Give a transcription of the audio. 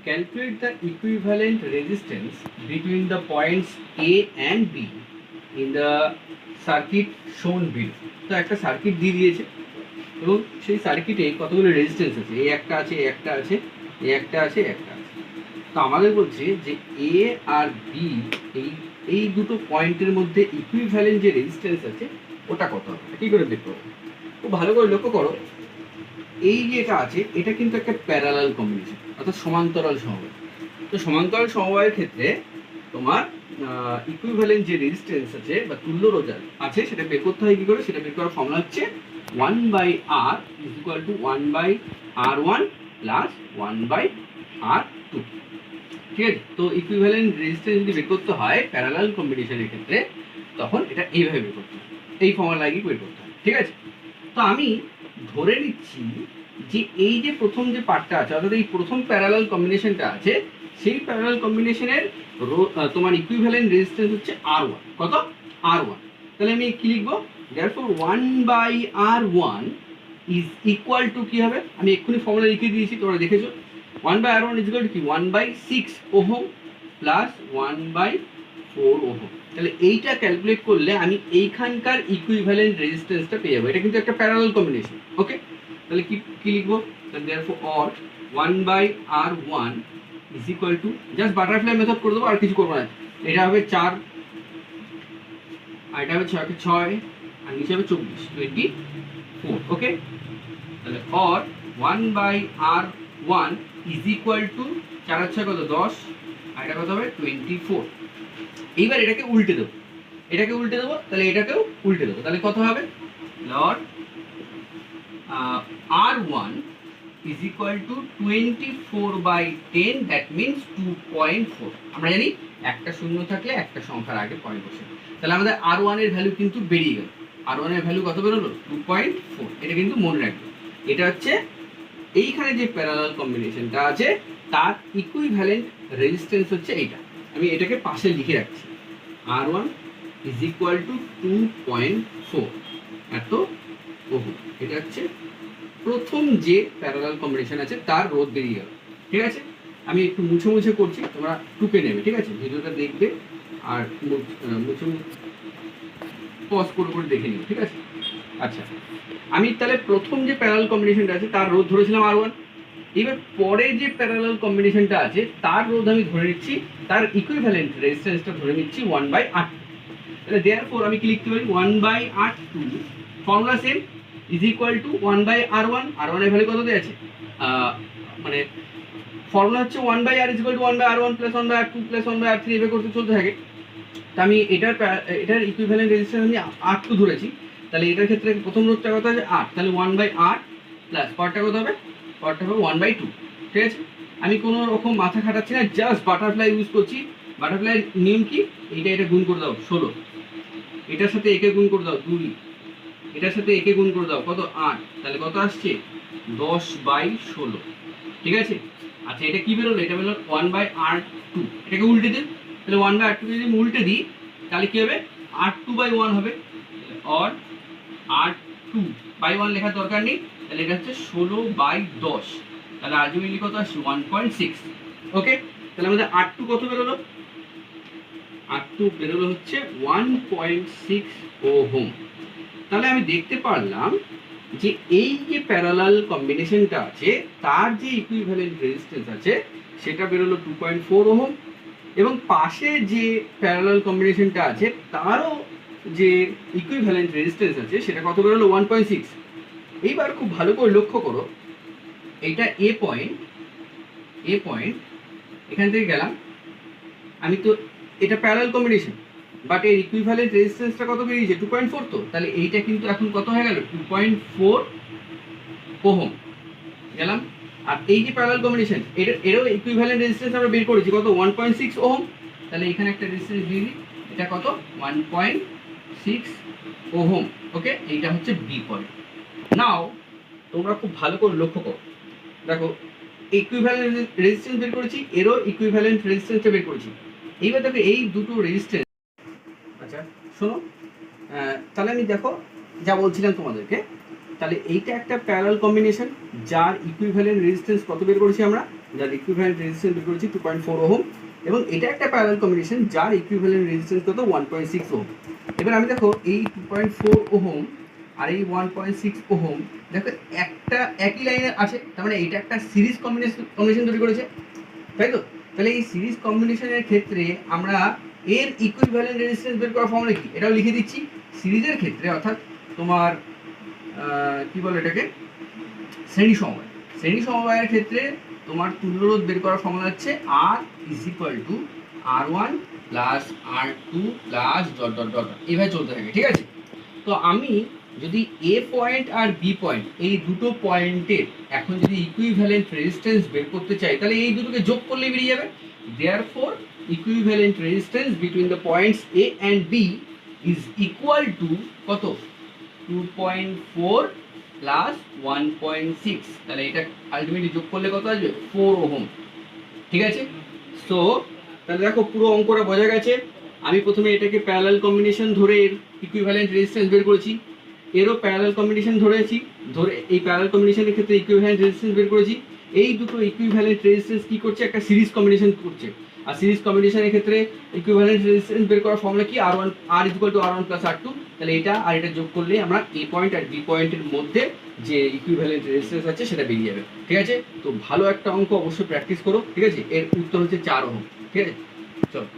Calculate the equivalent resistance between the points A and B in the circuit shown below. তো একটা circuit দিয়ে দিয়েছে এবং সেই সার্কিটে কতগুলো রেজিস্ট্যান্স আছে, এই একটা আছে, এই একটা আছে, এই একটা আছে, একটা আছে। তো আমাদের বলছে যে এ আর বি এই দুটো পয়েন্টের মধ্যে ইকুইভ্যালেন্ট যে রেজিস্ট্যান্স আছে ওটা কত হবে, কী করে দেখতে হবে? খুব ভালো করে লক্ষ্য করো, এই যেটা আছে এটা কিন্তু একটা প্যারালাল কম্বিনেশন, অর্থাৎ সমান্তরাল সমবায়। তো সমান্তরাল সমবায়ের ক্ষেত্রে তোমার ইকুইভ্যালেন্ট যে রেজিস্ট্যান্স আছে বা তুল্য রোধ আছে সেটা বের করতে হয়। কী করে সেটা বের করার ফর্মুলা হচ্ছে 1/R is equal to 1/R1 plus 1/R2। ঠিক আছে? তো ইকুইভ্যালেন্ট রেজিস্ট্যান্স যদি বের করতে হয় প্যারালাল কম্বিনেশনের ক্ষেত্রে তখন এটা এইভাবে বের করতে হয়, এই ফর্মুলা লাগিয়ে বের করতে হয়। ঠিক আছে? তো আমি ধরে নিচ্ছি যে এই যে প্রথম যে পার্টটা আছে, অর্থাৎ এই প্রথম প্যারালাল কম্বিনেশনটা আছে, সেই প্যারালাল কম্বিনেশনের তোমার ইকুইভ্যালেন্ট রেজিস্ট্যান্স হচ্ছে R1। কত? R1। তাহলে আমি কি লিখবো? therefore 1/R1 is equal to কি হবে? আমি এক্ষুনি ফর্মুলা লিখে দিয়েছি, তোমরা দেখেছো। 1/R1 is equal to কি? 1/6 ওহম প্লাস 1/4 ওহম। তাহলে এইটা ক্যালকুলেট করলে আমি এইখানকার ইকুইভ্যালেন্ট রেজিস্ট্যান্সটা পেয়ে যাবো। এটা কিন্তু একটা প্যারালাল কম্বিনেশন। ওকে, তাহলে কি লিখবো? therefore or 1/R1 is equal to, just butterfly method করে দেবো, আর কিছু করবো না। এটা হবে 4, আর এটা হবে 6, আর নিচে হবে 24। ওকে, তাহলে or 1/R1 is equal to 4 আর 6 কত? 10, আর এটা কত হবে? 24। এইবার এটাকে উল্টে দেবো, তাহলে এটাকেও উল্টে দেবো, তাহলে কত হবে? Lord R1 is equal to 24/10, that means 2.4। আমরা জানি একটা শূন্য থাকলে একটা সংখ্যার আগে পয়েন্ট বসে, তাহলে আমাদের R1 এর ভ্যালু কিন্তু বেরিয়ে গেল। R1 এর ভ্যালু কত বেরোলো? 2.4। এটা কিন্তু মনে রাখবে। এটা হচ্ছে এইখানে যে প্যারালাল কম্বিনেশনটা আছে তার ইকুইভ্যালেন্ট রেজিস্ট্যান্স হচ্ছে এইটা। আমি এটাকে পাশে লিখে রাখছি, R1 is equal to 2.4 এত ওহম। এটা হচ্ছে প্রথম যে প্যারালাল কম্বিনেশন আছে তার রোধ বেরিয়ে গেল। ঠিক আছে? আমি একটু মুছে করছি, তোমরা টুকে নেবে। ঠিক আছে? ভিডিওটা দেখবে আর মুছে পজ করে দেখে নিবে। ঠিক আছে? আচ্ছা, আমি তাহলে প্রথম যে প্যারালাল কম্বিনেশনটা আছে তার রোধ ধরেছিলাম R1। এবার পরে যে প্যারালাল কম্বিনেশনটা আছে তার রোধ আমি ধরে নিচ্ছি, তার ইকুইভ্যালেন্ট রেজিস্ট্যান্সটা ধরে নিচ্ছি 1/R2। তাহলে therefore আমি কি লিখতে পারি? 1/R2 formula same is equal to 1/R1। R1 এর ভ্যালু কত দেওয়া আছে? মানে ফর্মুলা হচ্ছে 1/R is equal to 1/R1 plus 1/R2 plus 1/R3 এভাবে করতে চলতে থাকে। তো আমি এটার ইকুইভ্যালেন্ট রেজিস্ট্যান্স আমি R2 ধরেছি, তাহলে এটার ক্ষেত্রে প্রথম রোধটা কত আছে? 8। তাহলে 1/R প্লাস পরটা কত হবে? পরটা হবে 1/2। ঠিক আছে? আমি কোনো রকম মাথা খাটাচ্ছি না, জাস্ট বাটারফ্লাই ইউজ করছি। বাটারফ্লাই নিয়ম কি? এটা গুণ করে দাও 16, এটার সাথে একে গুণ করে দাও 2, এটার সাথে একে গুণ করে দাও কত? 8। তাহলে কত আসছে? 10/16। ঠিক আছে? আচ্ছা, এটা কি বেরোলো? এটা বেরোলো 1/R2। এটাকে উল্টে দিন, তাহলে 1/R2 যদি আমি উল্টে দিই তাহলে কি হবে? R2/1 হবে। or R2/1 লেখার দরকার নেই, তাহলে এটা হচ্ছে 16/10। তাহলে আলটিমেটলি কত আসছে? 1.6। ওকে, তাহলে আমাদের R2 কত বেরোলো? R2 বেরোলো হচ্ছে 1.6 ওহম। তাহলে আমি দেখতে পারলাম যে এই যে প্যারালাল কম্বিনেশনটা আছে তার যে ইকুইভ্যালেন্ট রেজিস্ট্যান্স আছে সেটা বেরোলো 2.4 ওহম, এবং পাশে যে প্যারালাল কম্বিনেশনটা আছে তারও যে ইকুইভ্যালেন্ট রেজিস্ট্যান্স আছে সেটা কত বেরোলো? 1.6। এইবার খুব ভালো করে লক্ষ্য করো, এইটা এ পয়েন্ট, এখান থেকে গেলাম আমি, তো এটা প্যারালাল কম্বিনেশন, বাট এর ইকুইভ্যালেন্ট রেজিস্ট্যান্সটা কত বেরিয়েছে? 2.4। তো তাহলে এইটা কিন্তু এখন কত হয়ে গেল? 2.4 ওহম গেলাম। আর এই যে প্যারালাল কম্বিনেশন এরও ইকুইভ্যালেন্ট রেজিস্ট্যান্স আমরা বের করেছি কত? 1.6 ওহম। তাহলে এখানে একটা রেজিস্ট্যান্স দিয়ে দিই, এটা কত? 1.6 ওহম। ওকে, এইটা হচ্ছে বি পয়েন্ট। নাও তোমরা খুব ভালো করে লক্ষ্য করো, দেখো ইকুইভ্যালেন্ট রেজিস্ট্যান্স বের করেছি, এরও ইকুইভ্যালেন্ট রেজিস্ট্যান্সটা বের করেছি। এইবার দেখো এই দুটো রেজিস্ট্যান্স, আচ্ছা শোনো, তাহলে আমি দেখো যা বলছিলাম তোমাদেরকে, তাহলে এইটা একটা প্যারালাল কম্বিনেশন যার ইকুইভ্যালেন্ট রেজিস্ট্যান্স কত বের করেছি আমরা, যার ইকুইভ্যালেন্ট রেজিস্ট্যান্স বের করেছি 2.4 ওহম, এবং এটা একটা প্যারালাল কম্বিনেশন যার ইকুইভ্যালেন্ট রেজিস্ট্যান্স কত 1.6 ওহম। এবার আমি দেখো এই 2.4 ওহম আর এই 1.6 ওহম দেখো একটা একই লাইনে আছে, তার মানে এটা একটা সিরিজ কম্বিনেশন তৈরি করেছে, তাই তো? তাহলে এই সিরিজ কম্বিনেশনের ক্ষেত্রে আমরা এর ইকুইভ্যালেন্ট রেজিস্ট্যান্স বের করার ফর্মুলা কি, এটাও লিখে দিচ্ছি। সিরিজের ক্ষেত্রে অর্থাৎ তোমার কি বলে এটাকে শ্রেণী সমবায়ের ক্ষেত্রে তোমার তুল্যরোধ বের করার ফর্মুলা হচ্ছে R is equal to R1 plus R2 plus dot dot dot, এইভাবে চলতে থাকে, ঠিক আছে? তো আমি যদি এ পয়েন্ট আর বি পয়েন্ট এই দুটো পয়েন্টের এখন যদি ইকুইভ্যালেন্ট রেজিস্ট্যান্স বের করতে চাই, তাহলে এই দুটোকে যোগ করলে বেরিয়ে যাবে। Therefore equivalent resistance between the points A and B is equal to কত, 2.4 প্লাস 1.6, তাহলে এটা আলটিমেটলি যোগ করলে কত আসবে, 4 ওহম, ঠিক আছে? সো তাহলে দেখো পুরো অঙ্কটা বোঝা গেছে। আমি প্রথমে এটাকে প্যারালাল কম্বিনেশন ধরে এর ইকুইভ্যালেন্ট রেজিস্ট্যান্স বের করেছি, এরও প্যারালাল কম্বিনেশন ধরেছি, ধরে এই প্যারালাল কম্বিনেশনের ক্ষেত্রে ইকুইভ্যালেন্ট রেজিস্ট্যান্স বের করেছি। এই দুটো ইকুইভ্যালেন্ট রেজিস্ট্যান্স কি করছে, একটা সিরিজ কম্বিনেশন করছে, আর সিরিজ কম্বিনেশনের ক্ষেত্রে ইকুইভ্যালেন্ট রেজিস্ট্যান্স বের করার ফর্মুলা কি, R1 R equal to R1 plus R2। তাহলে এটা আর এটা যোগ করলে আমরা এ পয়েন্ট আর বি পয়েন্টের মধ্যে যে ইকুইভ্যালেন্ট রেজিস্ট্যান্স আছে সেটা বেরিয়ে যাবে, ঠিক আছে? তো ভালো একটা অঙ্ক অবশ্যই প্র্যাকটিস করো, ঠিক আছে? এর উত্তর হচ্ছে 4 ওহম, ঠিক আছে? চলো।